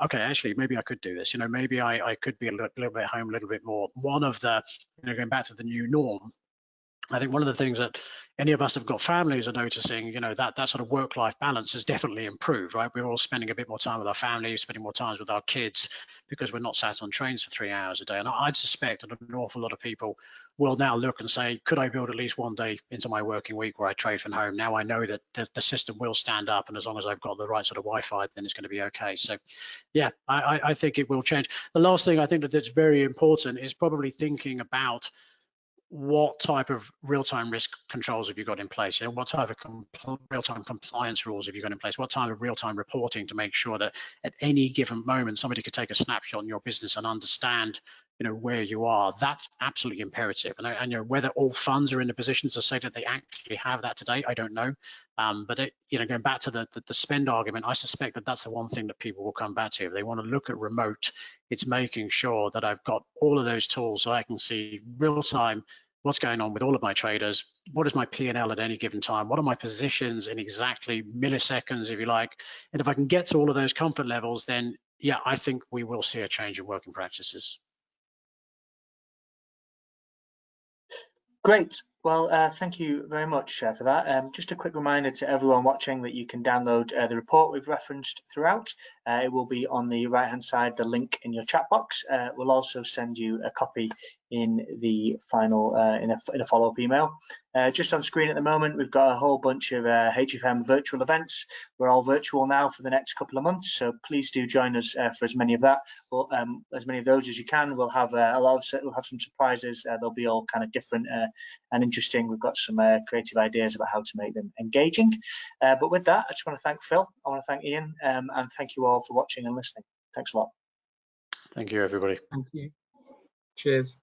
okay, actually, maybe I could do this. Maybe I could be a little bit home a little bit more. One of the, going back to the new norm, I think one of the things that any of us have got families are noticing, you know, that sort of work-life balance has definitely improved, right? We're all spending a bit more time with our families, spending more time with our kids because we're not sat on trains for 3 hours a day. And I'd suspect that an awful lot of people will now look and say, could I build at least one day into my working week where I trade from home? Now I know that the system will stand up, and as long as I've got the right sort of Wi-Fi, then it's going to be okay. So yeah, I think it will change. The last thing I think that's very important is probably thinking about what type of real-time risk controls have you got in place? You know, what type of real-time compliance rules have you got in place? What type of real-time reporting to make sure that at any given moment somebody could take a snapshot in your business and understand, you know, where you are? That's absolutely imperative. And you know, whether all funds are in a position to say that they actually have that today, I don't know. But it, you know, going back to the spend argument, I suspect that that's the one thing that people will come back to. If they want to look at remote, it's making sure that I've got all of those tools so I can see real time what's going on with all of my traders, what is my P&L at any given time, what are my positions in exactly milliseconds, if you like. And if I can get to all of those comfort levels, then yeah, I think we will see a change in working practices. Great. Well, thank you very much for that. Just a quick reminder to everyone watching that you can download the report we've referenced throughout. It will be on the right-hand side, the link in your chat box. We'll also send you a copy in the final, in a follow-up email. Just on screen at the moment, we've got a whole bunch of HFM virtual events. We're all virtual now for the next couple of months, so please do join us for as many of that, or as many of those as you can. We'll have we'll have some surprises. They'll be all kind of different and interesting. We've got some creative ideas about how to make them engaging. But with that, I just want to thank Phil. I want to thank Ian, and thank you all for watching and listening. Thanks a lot. Thank you, everybody. Thank you. Cheers.